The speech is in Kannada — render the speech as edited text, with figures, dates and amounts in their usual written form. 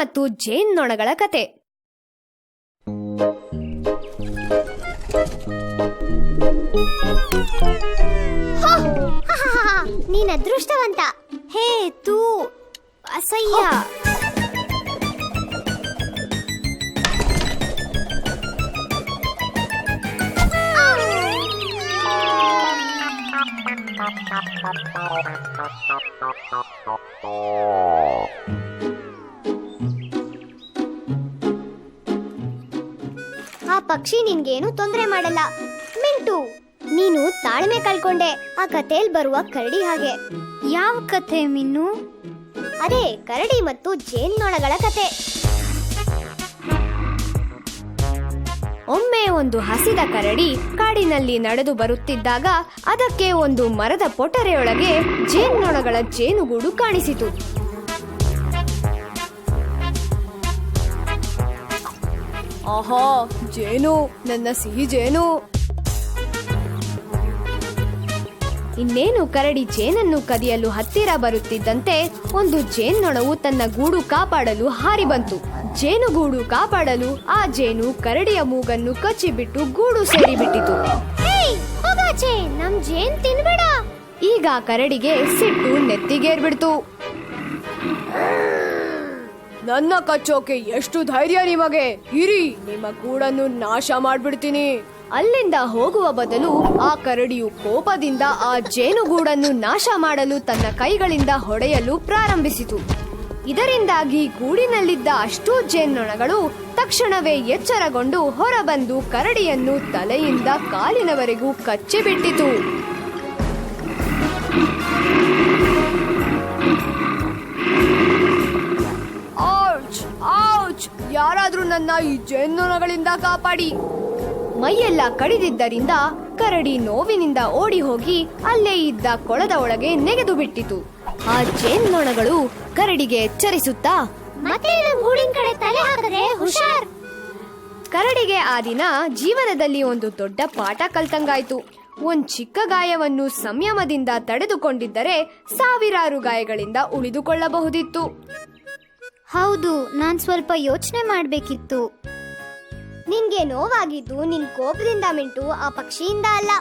ಮತ್ತು ಜೇನ್ನೊಣಗಳ ಕತೆ. ನೀನ್ ಅದೃಷ್ಟವಂತ. ಹೇ ತೂ ಅಸಹ್ಯ. ಆ ಪಕ್ಷಿ ನಿನ್ಗೇನು ತೊಂದರೆ ಮಾಡಲ್ಲ. ಮಿಂಟು, ನೀನು ತಾಳ್ಮೆ ಕಳ್ಕೊಂಡೆ. ಆ ಕಥೆಯಲ್ಲಿ ಬರುವ ಕರಡಿ ಹಾಗೆ. ಯಾವ ಕಥೆ ಮಿನ್ನು? ಅದೇ ಕರಡಿ ಮತ್ತು ಜೇನ್ನೊಣಗಳ ಕತೆ. ಒಮ್ಮೆ ಒಂದು ಹಸಿದ ಕರಡಿ ಕಾಡಿನಲ್ಲಿ ನಡೆದು ಬರುತ್ತಿದ್ದಾಗ ಅದಕ್ಕೆ ಒಂದು ಮರದ ಪೊಟರೆಯೊಳಗೆ ಜೇನ್ನೊಣಗಳ ಜೇನುಗೂಡು ಕಾಣಿಸಿತು. ಆಹಾ, ಜೇನು, ನನ್ನ ಸಿಹಿ ಜೇನು. ಇನ್ನೇನು ಕರಡಿ ಜೇನನ್ನು ಕದಿಯಲು ಹತ್ತಿರ ಬರುತ್ತಿದ್ದಂತೆ ಒಂದು ಜೇನ್ನೊಣವು ತನ್ನ ಗೂಡು ಕಾಪಾಡಲು ಹಾರಿ ಬಂತು. ಜೇನುಗೂಡು ಕಾಪಾಡಲು ಆ ಜೇನು ಕರಡಿಯ ಮೂಗನ್ನು ಕಚ್ಚಿಬಿಟ್ಟು ಗೂಡು ಸೇರಿಬಿಟ್ಟಿತು. ನಮ್ ಜೇನ್ ತಿನ್ಬೇಡ. ಈಗ ಕರಡಿಗೆ ಸಿಟ್ಟು ನೆತ್ತಿಗೇರ್ಬಿಡ್ತು. ನನ್ನ ಕಚ್ಚೋಕೆ ಎಷ್ಟು ಧೈರ್ಯ ನಿಮಗೆ? ಇರಿ, ನಿಮ್ಮ ಗೂಡನ್ನು ನಾಶ ಮಾಡ್ಬಿಡ್ತೀನಿ. ಅಲ್ಲಿಂದ ಹೋಗುವ ಬದಲು ಆ ಕರಡಿಯು ಕೋಪದಿಂದ ಆ ಜೇನುಗೂಡನ್ನು ನಾಶ ಮಾಡಲು ತನ್ನ ಕೈಗಳಿಂದ ಹೊಡೆಯಲು ಪ್ರಾರಂಭಿಸಿತು. ಇದರಿಂದಾಗಿ ಗೂಡಿನಲ್ಲಿದ್ದ ಅಷ್ಟೂ ಜೇನ್ನೊಣಗಳು ತಕ್ಷಣವೇ ಎಚ್ಚರಗೊಂಡು ಹೊರಬಂದು ಕರಡಿಯನ್ನು ತಲೆಯಿಂದ ಕಾಲಿನವರೆಗೂ ಕಚ್ಚಿಬಿಟ್ಟಿತು. ಔಚ್! ಔಚ್! ಯಾರಾದ್ರೂ ನನ್ನ ಈ ಜೇನ್ನೊಣಗಳಿಂದ ಕಾಪಾಡಿ. ಮೈಯೆಲ್ಲ ಕಡಿದಿದ್ದರಿಂದ ಕರಡಿ ನೋವಿನಿಂದ ಓಡಿ ಹೋಗಿ ಅಲ್ಲೇ ಇದ್ದ ಕೊಳದ ಒಳಗೆ ನೆಗೆದು ಬಿಟ್ಟಿತು. ಆ ಜೇನ್ನೊಣಗಳು ಕರಡಿಗೆ ಎಚ್ಚರಿಸುತ್ತಾ, ಮತ್ತೆ ಗೂಡಿನ ಕಡೆ ತಲೆ ಹಾಕಿದ್ರೆ ಹುಷಾರ್. ಕರಡಿಗೆ ಆ ದಿನ ಜೀವನದಲ್ಲಿ ಒಂದು ದೊಡ್ಡ ಪಾಠ ಕಲ್ತಂಗಾಯ್ತು. ಒಂದ್ ಚಿಕ್ಕ ಗಾಯವನ್ನು ಸಂಯಮದಿಂದ ತಡೆದುಕೊಂಡಿದ್ದರೆ ಸಾವಿರಾರು ಗಾಯಗಳಿಂದ ಉಳಿದುಕೊಳ್ಳಬಹುದಿತ್ತು. ಹೌದು, ನಾನ್ ಸ್ವಲ್ಪ ಯೋಚನೆ ಮಾಡ್ಬೇಕಿತ್ತು. ನಿನ್ಗೆ ನೋವಾಗಿದ್ದು ನಿನ್ ಕೋಪದಿಂದ ಮಿಂಟು, ಆ ಪಕ್ಷಿಯಿಂದ ಅಲ್ಲ.